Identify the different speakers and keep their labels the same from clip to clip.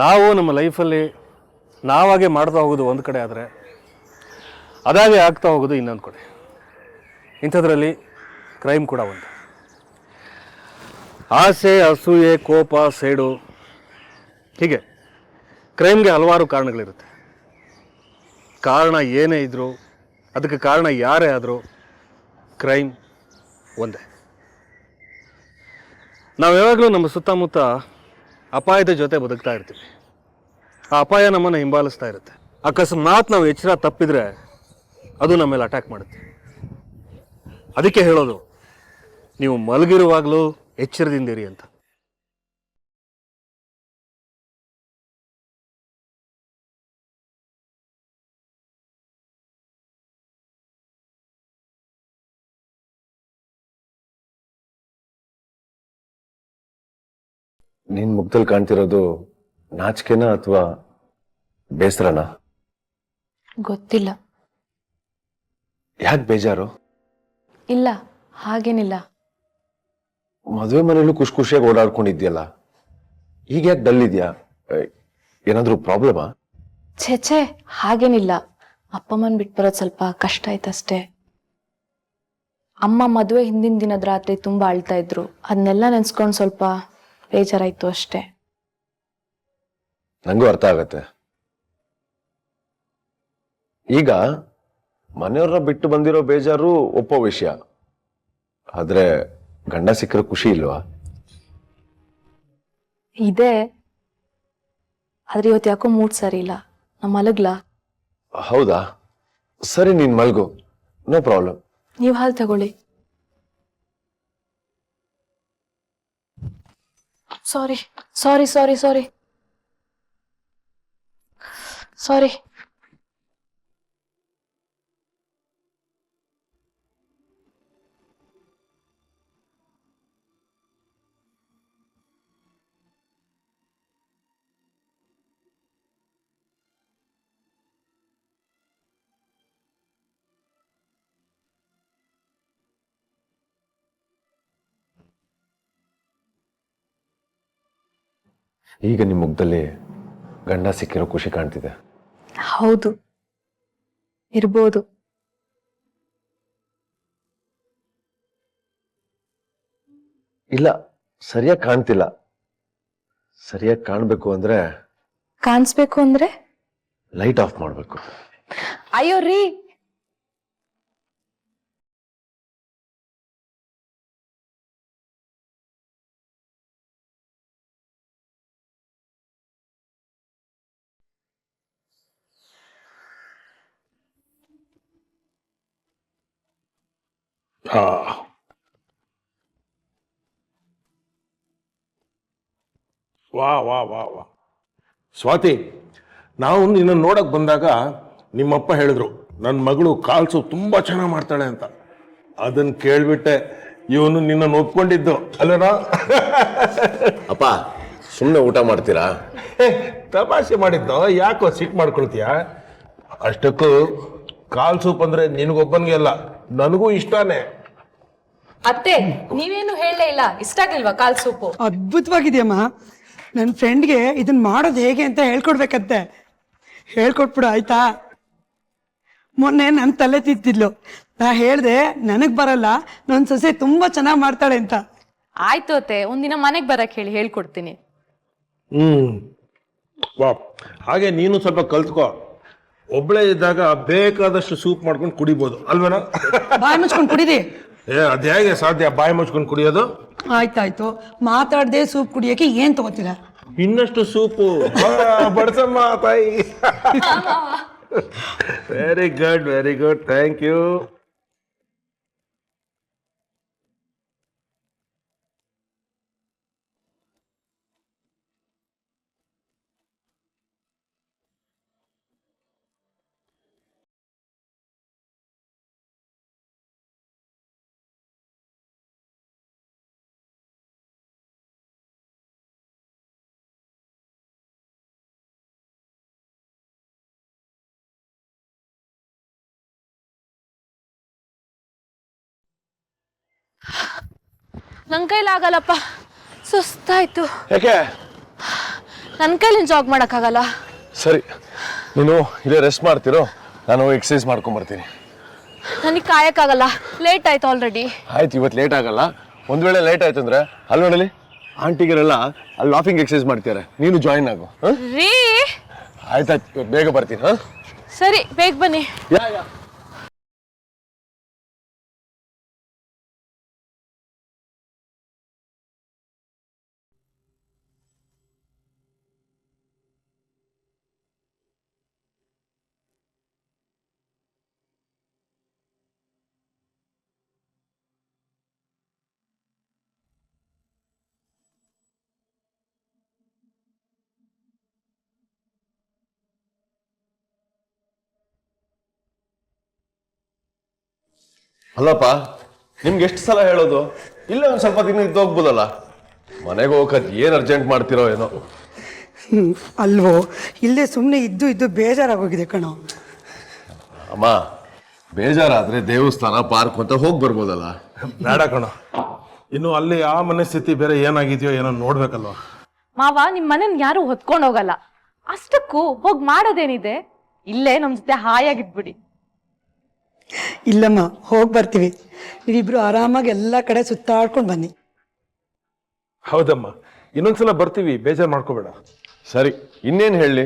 Speaker 1: ನಾವು ನಮ್ಮ ಲೈಫಲ್ಲಿ ನಾವಾಗೆ ಮಾಡ್ತಾ ಹೋಗೋದು ಒಂದು ಕಡೆ ಆದರೆ ಅದಾಗೆ ಆಗ್ತಾ ಹೋಗೋದು ಇನ್ನೊಂದು ಕಡೆ. ಇಂಥದ್ರಲ್ಲಿ ಕ್ರೈಮ್ ಕೂಡ ಒಂದು. ಆಸೆ, ಅಸೂಯೆ, ಕೋಪ, ಸೇಡು, ಹೀಗೆ ಕ್ರೈಮ್ಗೆ ಹಲವಾರು ಕಾರಣಗಳಿರುತ್ತೆ. ಕಾರಣ ಏನೇ ಇದ್ದರೂ, ಅದಕ್ಕೆ ಕಾರಣ ಯಾರೇ ಆದರೂ ಕ್ರೈಮ್ ಒಂದೇ. ನಾವು ಯಾವಾಗಲೂ ನಮ್ಮ ಸುತ್ತಮುತ್ತ ಅಪಾಯದ ಜೊತೆ ಬದುಕ್ತಾ ಇರ್ತೀವಿ. ಆ ಅಪಾಯ ನಮ್ಮನ್ನು ಹಿಂಬಾಲಿಸ್ತಾ ಇರುತ್ತೆ. ಅಕಸ್ಮಾತ್ ನಾವು ಎಚ್ಚರ ತಪ್ಪಿದರೆ ಅದು ನಮ್ಮ ಮೇಲೆ ಅಟ್ಯಾಕ್ ಮಾಡುತ್ತೆ. ಅದಕ್ಕೆ ಹೇಳೋದು, ನೀವು ಮಲಗಿರುವಾಗಲೂ ಎಚ್ಚರದಿಂದಿರಿ ಅಂತ.
Speaker 2: ನಿನ್ ಮುಖದಲ್ಲಿ ಕಾಣ್ತಿರೋದು ನಾಚಿಕೆನಾ ಅಥವಾ ಬೇಸರನಾ?
Speaker 3: ಗೊತ್ತಿಲ್ಲ.
Speaker 2: ಯಾಕೆ ಬೇಜಾರು?
Speaker 3: ಇಲ್ಲ, ಹಾಗೇನಿಲ್ಲ.
Speaker 2: ಮದುವೆ ಮನೇಲೂ ಖುಷಿಯಾಗಿ ಓಡಾಡ್ಕೊಂಡಿದ್ಯಲ್ಲ, ಈಗ ಯಾಕೆ ಡಲ್ ಇದೆಯಾ? ಏನಾದ್ರೂ ಪ್ರಾಬ್ಲಮಾ?
Speaker 3: ಛೇ, ಹಾಗೇನಿಲ್ಲ. ಅಪ್ಪಮ್ಮನ್ ಬಿಟ್ಟು ಬರೋದು ಸ್ವಲ್ಪ ಕಷ್ಟ ಆಯ್ತಷ್ಟೇ. ಅಮ್ಮ ಮದುವೆ ಹಿಂದಿನ ದಿನದ ರಾತ್ರಿ ತುಂಬಾ ಅಳ್ತಾ ಇದ್ರು. ಅದನ್ನೆಲ್ಲ ನೆನ್ಸ್ಕೊಂಡು ಸ್ವಲ್ಪ ಬೇಜಾರಾಯ್ತು ಅಷ್ಟೇ.
Speaker 2: ನಂಗೂ ಅರ್ಥ ಆಗತ್ತೆ. ಈಗ ಮನೆಯವ್ರನ್ನ ಬಿಟ್ಟು ಬಂದಿರೋ ಬೇಜಾರು ಒಪ್ಪೋ ವಿಷಯ, ಆದ್ರೆ ಗಂಡ ಸಿಕ್ಕರೆ ಖುಷಿ ಇಲ್ವಾ?
Speaker 3: ಇದೆ, ಆದ್ರೆ ಇವತ್ತು ಯಾಕೋ ಮೂಡ್ ಸರಿ ಇಲ್ಲ. ನಾ ಮಲಗ್ಲಾ?
Speaker 2: ಹೌದಾ, ಸರಿ, ನೀನ್ ಮಲ್ಗು, ನೋ ಪ್ರಾಬ್ಲಮ್.
Speaker 3: ನೀವ್ ಹಾಲು ತಗೊಳ್ಳಿ. ಸಾರಿ ಸಾರಿ ಸಾರಿ ಸಾರಿ ಸಾರಿ.
Speaker 2: ಈಗ ನಿಮ್ ಮುಖದಲ್ಲಿ ಗಂಡ ಸಿಕ್ಕಿರೋ ಖುಷಿ ಕಾಣ್ತಿದೆ.
Speaker 3: ಹೌದು, ಇರ್ಬೋದು.
Speaker 2: ಇಲ್ಲ, ಸರಿಯಾಗಿ ಕಾಣ್ತಿಲ್ಲ. ಸರಿಯಾಗಿ ಕಾಣ್ಬೇಕು ಅಂದ್ರೆ
Speaker 3: ಕಾಣಿಸ್ಬೇಕು ಅಂದ್ರೆ
Speaker 2: ಲೈಟ್ ಆಫ್ ಮಾಡ್ಬೇಕು.
Speaker 3: ಅಯ್ಯೋ ರೀ,
Speaker 4: ವಾ ವಾ ವಾ ವಾ ಸ್ವಾತಿ, ನಾವು ನಿನ್ನ ನೋಡಕ್ ಬಂದಾಗ ನಿಮ್ಮಪ್ಪ ಹೇಳಿದ್ರು ನನ್ನ ಮಗಳು ಕಾಲ್ ಸೂಪ್ ತುಂಬಾ ಚೆನ್ನಾಗಿ ಮಾಡ್ತಾಳೆ ಅಂತ. ಅದನ್ನ ಕೇಳ್ಬಿಟ್ಟೆ ಇವನು ನಿನ್ನ ಒಪ್ಕೊಂಡಿದ್ದು ಅಲ್ಲನಾ?
Speaker 2: ಅಪ್ಪ, ಸುಮ್ಮನೆ ಊಟ ಮಾಡ್ತೀರಾ?
Speaker 4: ತಮಾಷೆ ಮಾಡಿದ್ದು, ಯಾಕೋ ಸಿಟ್ ಮಾಡ್ಕೊಳ್ತೀಯ? ಅಷ್ಟಕ್ಕೂ ಕಾಲ್ ಸೂಪ್ ಅಂದ್ರೆ ನಿನಗೊಬ್ಬನಿಗೆ ಅಲ್ಲ, ನನಗೂ ಇಷ್ಟಾನೇ.
Speaker 5: ಅತ್ತೆ, ನೀವೇನು ಹೇಳಲೇ ಇಲ್ಲ. ಇಷ್ಟ ಆಗಿಲ್ವಾ ಕಾಲ್ ಸೂಪು?
Speaker 6: ಅದ್ಭುತವಾಗಿದೆಯಮ್ಮ. ನನ್ನ ಫ್ರೆಂಡ್ಗೆ ಇದನ್ನ ಮಾಡೋದು ಹೇಗೆ ಅಂತ ಹೇಳ್ಕೊಡ್ಬೇಕಂತೆ. ಹೇಳ್ಕೊಟ್ಬಿಡು ಆಯ್ತಾ? ಮೊನ್ನೆ ನನ್ನ ತಲೆ ತಿತ್ತಿದ್ಲು. ನಾ ಹೇಳ್ದೆ ನನಗ್ ಬರಲ್ಲ, ನನ್ನ ಸೊಸೆ ತುಂಬಾ ಚೆನ್ನಾಗಿ ಮಾಡ್ತಾಳೆ ಅಂತ.
Speaker 5: ಆಯ್ತು ಅತ್ತೆ, ಒಂದಿನ ಮನೆಗ್ ಬರಕ್ ಹೇಳಿ ಹೇಳ್ಕೊಡ್ತೀನಿ.
Speaker 4: ವಾ, ಹಾಗೆ ನೀನು ಸ್ವಲ್ಪ ಕಲ್ತ್ಕೋ. ಒಬ್ಳೆ ಇದ್ದಾಗ ಬೇಕಾದಷ್ಟು ಸೂಪ್ ಮಾಡ್ಕೊಂಡು ಕುಡಿಬೋದು ಅಲ್ವೇನಾ?
Speaker 6: ಬಾಯಿ ಮುಚ್ಕೊಂಡು ಕುಡಿದಿ.
Speaker 4: ಅದ್ ಹೇಗೆ ಸಾಧ್ಯ ಬಾಯಿ ಮುಚ್ಕೊಂಡು ಕುಡಿಯೋದು?
Speaker 6: ಆಯ್ತಾಯ್ತು, ಮಾತಾಡ್ದೆ ಸೂಪ್ ಕುಡಿಯಕ್ಕೆ ಏನ್ ತಗೋತೀರಾ?
Speaker 4: ಇನ್ನಷ್ಟು ಸೂಪು ಬಡ್ಸಮ್ಮ ತಾಯಿ. Very good, very good, thank you.
Speaker 5: ನನ್ ಕೈಲಾಗಲ್ಲಪ್ಪ, ಸುಸ್ತಾಯ್ತು.
Speaker 4: ಯಾಕೆ?
Speaker 3: ನನ್ನ ಕೈಲಿ ಜಾಗ್ ಮಾಡೋಕ್ಕಾಗಲ್ಲ.
Speaker 2: ಸರಿ, ನೀನು ಇಲ್ಲೇ ರೆಸ್ಟ್ ಮಾಡ್ತಿರೋ, ನಾನು ಎಕ್ಸಸೈಸ್ ಮಾಡ್ಕೊಂಬರ್ತೀನಿ.
Speaker 3: ನನಗೆ ಕಾಯಕ್ಕಾಗಲ್ಲ, ಲೇಟ್ ಆಯ್ತು ಆಲ್ರೆಡಿ.
Speaker 2: ಆಯ್ತು, ಇವತ್ತು ಲೇಟ್ ಆಗಲ್ಲ. ಒಂದ್ ವೇಳೆ ಲೇಟ್ ಆಯ್ತು ಅಂದ್ರೆ ಅಲ್ಲಿ ನೋಡಲಿ ಆಂಟಿಗರೆಲ್ಲ ಅಲ್ಲಿ ಲಾಫಿಂಗ್ ಎಕ್ಸಸೈಸ್ ಮಾಡ್ತಾರೆ, ನೀನು ಜಾಯಿನ್ ಆಗು.
Speaker 3: ರೀ
Speaker 2: ಆಯ್ತಾಯ್ತು, ಇವತ್ತು ಬೇಗ ಬರ್ತೀನಿ.
Speaker 3: ಸರಿ, ಬೇಗ ಬನ್ನಿ.
Speaker 2: ಯಾ ಅಲ್ಲಪ್ಪ, ನಿಮ್ಗೆ ಎಷ್ಟು ಸಲ ಹೇಳೋದು, ಇಲ್ಲೇ ಒಂದ್ ಸ್ವಲ್ಪ ದಿನ ಇದ್ದು ಹೋಗ್ಬೋದಲ್ಲ. ಮನೆಗೆ ಹೋಗಕ್ಕೆ ಏನ್ ಅರ್ಜೆಂಟ್ ಮಾಡ್ತಿರೋ ಏನೋ.
Speaker 6: ಅಲ್ವೋ, ಇಲ್ಲೇ ಸುಮ್ಮನೆ ಇದ್ದು ಇದ್ದು ಬೇಜಾರಾಗೋಗಿದೆ ಕಣೋ.
Speaker 2: ಅಮ್ಮ, ಬೇಜಾರಾದ್ರೆ ದೇವಸ್ಥಾನ, ಪಾರ್ಕ್ ಅಂತ ಹೋಗಿ ಬರ್ಬೋದಲ್ಲ.
Speaker 4: ಬೇಡ ಕಣೋ, ಇನ್ನು ಅಲ್ಲಿ ಆ ಮನಸ್ಥಿತಿ ಬೇರೆ ಏನಾಗಿದೆಯೋ ಏನೋ ನೋಡ್ಬೇಕಲ್ವ.
Speaker 5: ಮಾವ, ನಿಮ್ ಮನೇನ್ ಯಾರು ಹೊತ್ಕೊಂಡು ಹೋಗಲ್ಲ. ಅಷ್ಟಕ್ಕೂ ಹೋಗ್ ಮಾಡೋದೇನಿದೆ, ಇಲ್ಲೇ ನಮ್ ಜೊತೆ ಹಾಯಾಗಿದ್ಬಿಡಿ.
Speaker 6: ಇಲ್ಲಮ್ಮ, ಹೋಗಿ ಬರ್ತೀವಿ. ನೀವಿಬ್ರು ಆರಾಮಾಗಿ ಎಲ್ಲ ಕಡೆ ಸುತ್ತಾಡ್ಕೊಂಡು ಬನ್ನಿ.
Speaker 4: ಹೌದಮ್ಮ, ಇನ್ನೊಂದ್ಸಲ ಬರ್ತೀವಿ, ಬೇಜಾರು ಮಾಡ್ಕೋಬೇಡ.
Speaker 2: ಸರಿ, ಇನ್ನೇನ್ ಹೇಳಿ,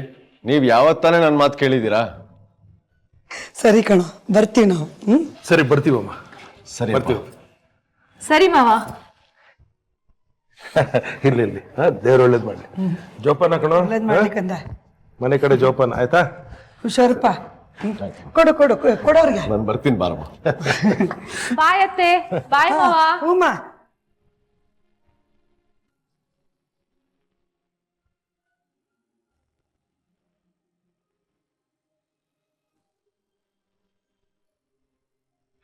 Speaker 2: ನೀವ್ ಯಾವತ್ತಾನೆ ನನ್ನ ಮಾತು ಕೇಳಿದ್ದೀರಾ?
Speaker 6: ಸರಿ ಕಣೋ, ಬರ್ತೀವಿ ನಾವು.
Speaker 4: ಸರಿ, ಬರ್ತೀವಮ್ಮ.
Speaker 2: ಸರಿ,
Speaker 4: ಬರ್ತೀವಿ.
Speaker 5: ಸರಿ ಮಾವ.
Speaker 4: ಇರ್ಲಿ ಇರ್ಲಿ, ದೇವ್ರ ಒಳ್ಳೇದ್ ಮಾಡ್ಲಿ. ಜೋಪಾನ ಕಣೋ,
Speaker 6: ಒಳ್ಳೇದ್ ಮಾಡ್ಲಿಕ್ಕಂದ.
Speaker 4: ಮನೆ ಕಡೆ ಜೋಪಾನ, ಆಯ್ತಾ?
Speaker 6: ಹುಷಾರಪ್ಪ. ಕೊಡು ಕೊಡು ಕೊಡೋರ್ಗೆ.
Speaker 2: ನಾನು ಬರ್ತೀನಿ, ಬಾರಮ್ಮ.
Speaker 5: ಬಾಯ್ ಅತ್ತೆ, ಬಾಯ್ ಮಾವ.
Speaker 6: ಹೂಮ್ಮ.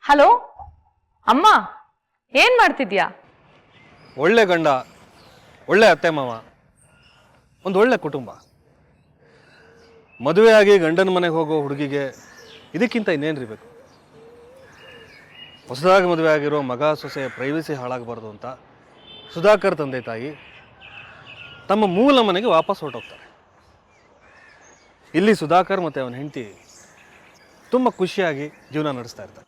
Speaker 5: ಹಲೋ ಅಮ್ಮ, ಏನ್ ಮಾಡ್ತಿದ್ಯಾ?
Speaker 1: ಒಳ್ಳೆ ಗಂಡ, ಒಳ್ಳೆ ಅತ್ತೆ ಮಾವ, ಒಂದು ಒಳ್ಳೆ ಕುಟುಂಬ. ಮದುವೆಯಾಗಿ ಗಂಡನ ಮನೆಗೆ ಹೋಗೋ ಹುಡುಗಿಗೆ ಇದಕ್ಕಿಂತ ಇನ್ನೇನು ಬೇಕು? ಹೊಸದಾಗಿ ಮದುವೆ ಆಗಿರೋ ಮಗ ಸೊಸೆಯ ಪ್ರೈವಸಿ ಹಾಳಾಗಬಾರ್ದು ಅಂತ ಸುಧಾಕರ್ ತಂದೆ ತಾಯಿ ತಮ್ಮ ಮೂಲ ಮನೆಗೆ ವಾಪಸ್ ಹೊರಟೋಗ್ತಾರೆ. ಇಲ್ಲಿ ಸುಧಾಕರ್ ಮತ್ತು ಅವನ ಹೆಂಡತಿ ತುಂಬ ಖುಷಿಯಾಗಿ ಜೀವನ ನಡೆಸ್ತಾ ಇರ್ತಾರೆ.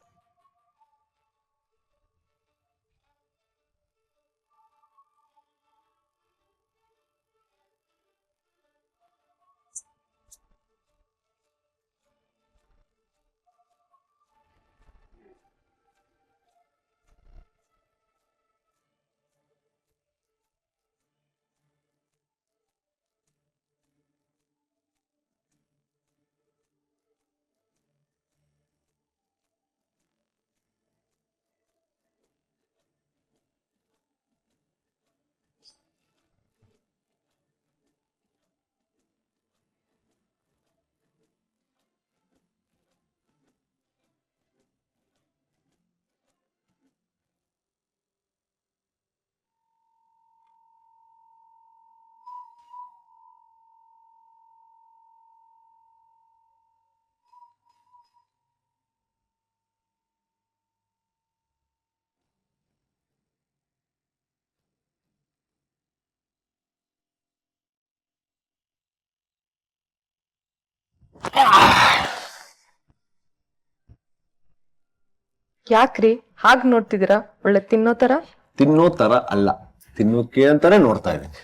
Speaker 5: ಯಾಕ್ರಿ ಹಾಗ್ ನೋಡ್ತಿದ್ದೀರಾ? ಒಳ್ಳೆ ತಿನ್ನೋ ತರ.
Speaker 2: ತಿನ್ನೋ ತರ ಅಲ್ಲ, ತಿನ್ನೋಕೆ ಅಂತಾನೆ ನೋಡ್ತಾ ಇದ್ದೀನಿ.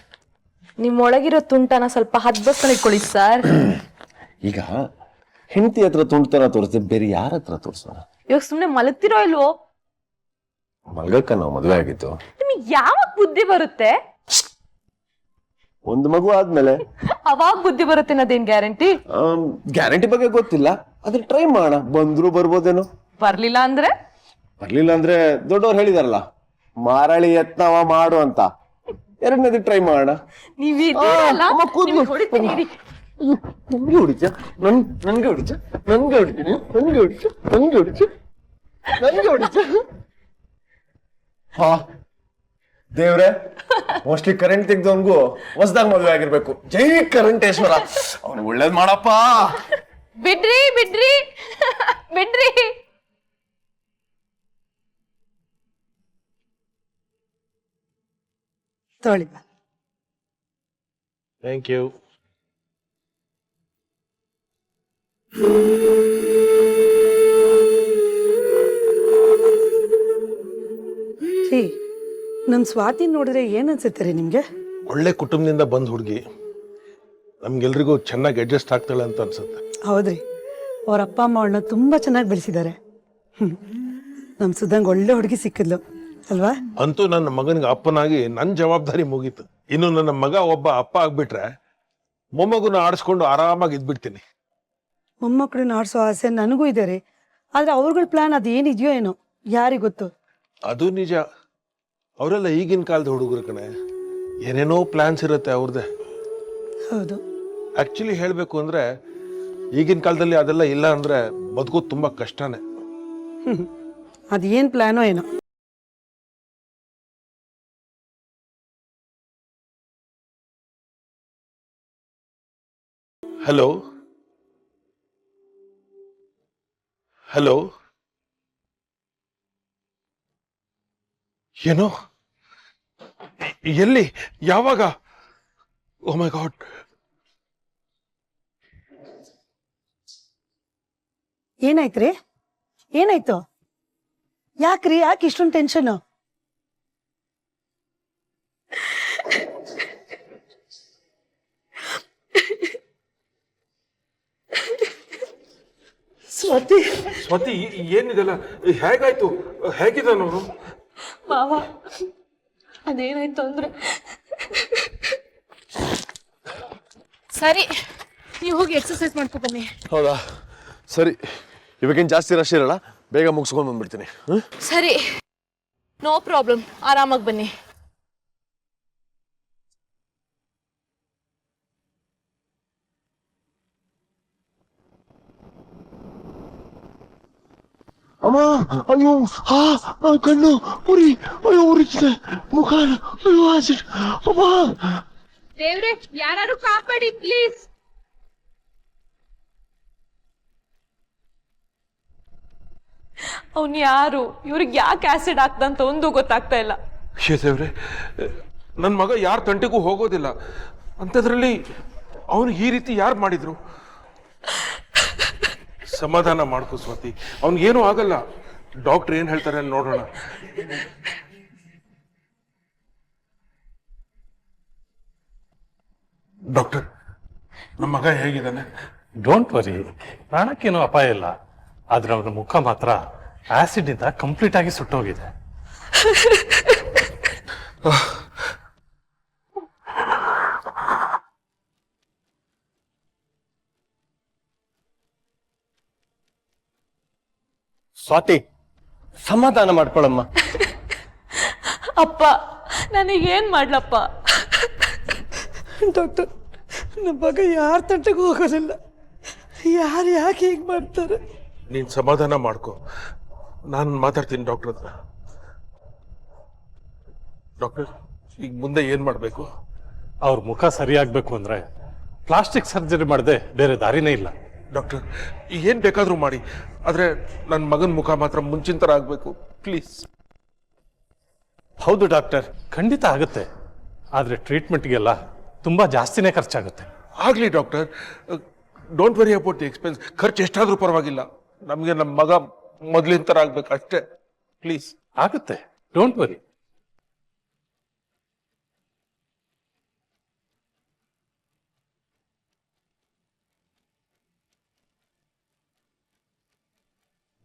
Speaker 5: ನಿಮ್ ಒಳಗಿರೋ ತುಂಟನ ಸ್ವಲ್ಪ ಹದ್ಬಸ್ಕೊಂಡು ಇಟ್ಕೊಳ್ಳಿ ಸರ್.
Speaker 2: ಈಗ ಹೆಂಡತಿ ಹತ್ರ ತುಂಟತನ ತೋರಿಸ್ದೆ ಬೇರೆ ಯಾರ ಹತ್ರ ತೋರಿಸೋಣ?
Speaker 5: ಇವಾಗ ಸುಮ್ನೆ ಮಲಗ್ತಿರೋ ಇಲ್ವೋ?
Speaker 2: ಮಲ್ಗಕ್ಕ ನಾವು ಮದುವೆ ಆಗಿದ್ದು.
Speaker 5: ನಿಮಗೆ ಯಾವಾಗ ಬುದ್ಧಿ ಬರುತ್ತೆ?
Speaker 2: ಒಂದು ಮಗು ಆದ್ಮೇಲೆ.
Speaker 5: ಅವಾಗ ಬುದ್ಧಿ ಬರುತ್ತೆ ಅನ್ನೋದೇನ್ ಗ್ಯಾರಂಟಿ?
Speaker 2: ಗ್ಯಾರಂಟಿ ಬಗ್ಗೆ ಗೊತ್ತಿಲ್ಲ, ಆದ್ರೆ ಟ್ರೈ ಮಾಡೋಣ, ಬಂದ್ರು ಬರ್ಬೋದೇನೋ.
Speaker 5: ಬರ್ಲಿಲ್ಲ ಅಂದ್ರೆ?
Speaker 2: ಬರ್ಲಿಲ್ಲ ಅಂದ್ರೆ ದೊಡ್ಡವ್ರು ಹೇಳಿದಾರಲ್ಲ, ಮಾರಳಿ ಯತ್ನವ ಮಾಡು ಅಂತ. ಎರಡನೇದು ಟ್ರೈ ಮಾಡೋಣ. ನನ್ಗೆ ಹೊಡಿಚ, ನನ್ಗೆ ಹೊಡಿಚ, ನನ್ಗೆ ಹೊಡಿತೀನಿ, ನನ್ಗೆ ಹೊಡಿಚ, ನನ್ಗೆ ಹೊಡಿಚ, ನನ್ಗೆ ಹೊಡಿಚ. ಹಾ ದೇವ್ರೆ, ಮೋಸ್ಟ್ಲಿ ಕರೆಂಟ್ ತೆಗ್ದವನ್ಗೂ ಹೊಸದಾಗ ಮದುವೆ ಆಗಿರ್ಬೇಕು. ಜೈ ಕರೆಂಟೇಶ್ವರ, ಅವ್ನಿಗೆ ಒಳ್ಳೇದ್ ಮಾಡಪ್ಪ.
Speaker 5: ಬಿಡ್ರಿ ಬಿಡ್ರಿ ಬಿಡ್ರಿ.
Speaker 6: ತೊಳಿ.
Speaker 4: Thank you.
Speaker 6: ರೀ ನಮ್ಮ ಸ್ವಾತಿ ನೋಡಿದ್ರೆ ಏನ್ ಅನ್ಸುತ್ತೆ ರೀ ನಿಮ್ಗೆ?
Speaker 4: ಒಳ್ಳೆ ಕುಟುಂಬದಿಂದ ಬಂದ್ ಹುಡುಗಿ, ನಮ್ಗೆಲ್ರಿಗೂ ಚೆನ್ನಾಗಿ ಅಡ್ಜಸ್ಟ್ ಆಗ್ತಾಳೆ ಅಂತ ಅನ್ಸುತ್ತೆ.
Speaker 6: ಹೌದ್ರಿ, ಅವ್ರ ಅಪ್ಪ ಅಮ್ಮ ಅವಳನ್ನ ತುಂಬಾ ಚೆನ್ನಾಗಿ ಬೆಳೆಸಿದ್ದಾರೆ. ನಮ್ಮ ಸುಧಂಗ್ ಒಳ್ಳೆ ಹುಡುಗಿ ಸಿಕ್ಕಿದ್ಲು ಅಲ್ವಾ?
Speaker 4: ಅಂತೂ ನನ್ನ ಮಗನಿಗೆ ಅಪ್ಪನಾಗಿ ನನ್ನ ಜವಾಬ್ದಾರಿ ಮುಗೀತು. ಇನ್ನು ನನ್ನ ಮಗ ಒಬ್ಬ ಅಪ್ಪ ಆಗ್ಬಿಟ್ರೆ ಮೊಮ್ಮಗುನ ಆಡಿಸ್ಕೊಂಡು ಆರಾಮಾಗಿ ಇದ್ಬಿಡ್ತೀನಿ.
Speaker 6: ಮೊಮ್ಮಕ್ಕಳನ್ನ ಆಡ್ಸೋ ಆಸೆ ನನಗೂ ಇದೆ ರೀ. ಆದ್ರೆ ಅವ್ರಗಳ ಪ್ಲಾನ್ ಅದೇನಿದೆಯೋ ಏನೋ ಯಾರಿಗ್ ಗೊತ್ತು.
Speaker 4: ಅದು ನಿಜ, ಅವರೆಲ್ಲ ಈಗಿನ ಕಾಲದ ಹುಡುಗರು ಕಣೆ, ಏನೇನೋ ಪ್ಲಾನ್ಸ್ ಇರುತ್ತೆ ಅವ್ರದ್ದೇ.
Speaker 6: ಹೌದು,
Speaker 4: ಆಕ್ಚುಲಿ ಹೇಳ್ಬೇಕು ಅಂದ್ರೆ ಈಗಿನ ಕಾಲದಲ್ಲಿ ಅದೆಲ್ಲ ಇಲ್ಲ ಅಂದ್ರೆ ಬದುಕೋದು ತುಂಬಾ ಕಷ್ಟನೇ.
Speaker 6: ಅದೇನ್ ಪ್ಲಾನೋ ಏನೋ.
Speaker 4: ಹಲೋ ಹಲೋ, ಏನೋ, ಎಲ್ಲಿ, ಯಾವಾಗ? ಓ ಮೈ ಗಾಡ್.
Speaker 6: ಏನಾಯ್ತ್ರಿ? ಏನಾಯ್ತು? ಯಾಕ್ರಿ, ಯಾಕೆ ಇಷ್ಟೊಂದು ಟೆನ್ಷನ್? ಸ್ವಾತಿ,
Speaker 4: ಸ್ವಾತಿ, ಏನಿದೆಲ್ಲ? ಹೇಗಾಯ್ತು? ಹೇಗಿದ್ದಾನ ಅವನು?
Speaker 3: ಮಾವ ಅದೇನಾಯ್ತು ಅಂದ್ರೆ, ಸರಿ ನೀವು ಹೋಗಿ ಎಕ್ಸರ್ಸೈಸ್ ಮಾಡ್ಕೊ ಬನ್ನಿ.
Speaker 2: ಹೌದಾ, ಸರಿ. ಇವಾಗೇನು ಜಾಸ್ತಿ ರಶ್ ಇರಲ್ಲ, ಬೇಗ ಮುಗಿಸ್ಕೊಂಡು ಬಂದ್ಬಿಡ್ತೀನಿ.
Speaker 3: ಸರಿ, ನೋ ಪ್ರಾಬ್ಲಮ್, ಆರಾಮಾಗಿ ಬನ್ನಿ.
Speaker 2: ಅಮ್ಮ, ಅಯ್ಯೋ, ಕಣ್ಣು ಉರಿ, ಅಯ್ಯೋ ಉರಿತಿದೆ, ಮುಖ, ಅಯ್ಯೋ ಆಸಿಡ್, ಅಮ್ಮ.
Speaker 5: ದೇವ್ರೆ, ಯಾರು ಕಾಪಾಡಿ ಪ್ಲೀಸ್.
Speaker 3: ಅವ್ನು ಯಾರು, ಇವ್ರಿಗೆ ಯಾಕೆ ಆಸಿಡ್ ಆಗ್ತಂತ ಒಂದು ಗೊತ್ತಾಗ್ತಾ ಇಲ್ಲ.
Speaker 4: ದೇವ್ರೆ, ನನ್ನ ಮಗ ಯಾರ ತಂಟೆಗೂ ಹೋಗೋದಿಲ್ಲ, ಅಂಥದ್ರಲ್ಲಿ ಅವನು ಈ ರೀತಿ ಯಾರು ಮಾಡಿದ್ರು? ಸಮಾಧಾನ ಮಾಡ್ಕೋ ಸ್ವಾತಿ, ಅವನಿಗೇನು ಆಗಲ್ಲ. ಡಾಕ್ಟರ್ ಏನ್ ಹೇಳ್ತಾರೆ ನೋಡೋಣ. ಡಾಕ್ಟರ್, ನಮ್ಮ ಮಗ ಹೇಗಿದ್ದಾನೆ?
Speaker 7: ಡೋಂಟ್ ವರಿ, ಪ್ರಾಣಕ್ಕೇನು ಅಪಾಯ ಇಲ್ಲ. ಆದ್ರೆ ಅವನ ಮುಖ ಮಾತ್ರ ಆಸಿಡ್ ಇಂದ ಕಂಪ್ಲೀಟ್ ಆಗಿ ಸುಟ್ಟೋಗಿದೆ.
Speaker 1: ಸ್ವಾತಿ, ಸಮಾಧಾನ ಮಾಡ್ಕೊಳಮ್ಮ.
Speaker 3: ಅಪ್ಪ, ನನಗೇನ್ ಮಾಡ್ಲಪ್ಪ?
Speaker 6: ಡಾಕ್ಟರ್, ನಮ್ಮ ಮಗ ಯಾರ ತಂಟೆಗೂ ಹೋಗೋದಿಲ್ಲ. ಯಾರು ಯಾಕೆ ಹೀಗೆ ಮಾಡ್ತಾರೆ?
Speaker 4: ನೀನ್ ಸಮಾಧಾನ ಮಾಡ್ಕೋ, ನಾನು ಮಾತಾಡ್ತೀನಿ ಡಾಕ್ಟರ್ ಹತ್ರ. ಡಾಕ್ಟರ್, ಈಗ ಮುಂದೆ ಏನ್ ಮಾಡ್ಬೇಕು?
Speaker 7: ಅವ್ರ ಮುಖ ಸರಿಯಾಗ್ಬೇಕು ಅಂದ್ರೆ ಪ್ಲಾಸ್ಟಿಕ್ ಸರ್ಜರಿ ಮಾಡದೆ ಬೇರೆ ದಾರಿನೇ ಇಲ್ಲ.
Speaker 4: ಡಾಕ್ಟರ್, ಏನ್ ಬೇಕಾದ್ರೂ ಮಾಡಿ, ಆದ್ರೆ ನನ್ನ ಮಗನ ಮುಖ ಮಾತ್ರ ಮುಂಚಿನ ತರ ಆಗ್ಬೇಕು ಪ್ಲೀಸ್.
Speaker 7: ಹೌದು ಡಾಕ್ಟರ್, ಖಂಡಿತ ಆಗುತ್ತೆ. ಆದ್ರೆ ಟ್ರೀಟ್ಮೆಂಟ್ಗೆಲ್ಲ ತುಂಬಾ ಜಾಸ್ತಿನೇ ಖರ್ಚಾಗುತ್ತೆ.
Speaker 4: ಆಗ್ಲಿ doctor, don't worry about the expense. ಖರ್ಚು ಎಷ್ಟಾದ್ರೂ ಪರವಾಗಿಲ್ಲ, ನಮಗೆ ನಮ್ಮ ಮಗ ಮೊದ್ಲಿನ ತರ ಆಗ್ಬೇಕು ಅಷ್ಟೇ ಪ್ಲೀಸ್.
Speaker 7: ಆಗುತ್ತೆ, ಡೋಂಟ್ ವರಿ.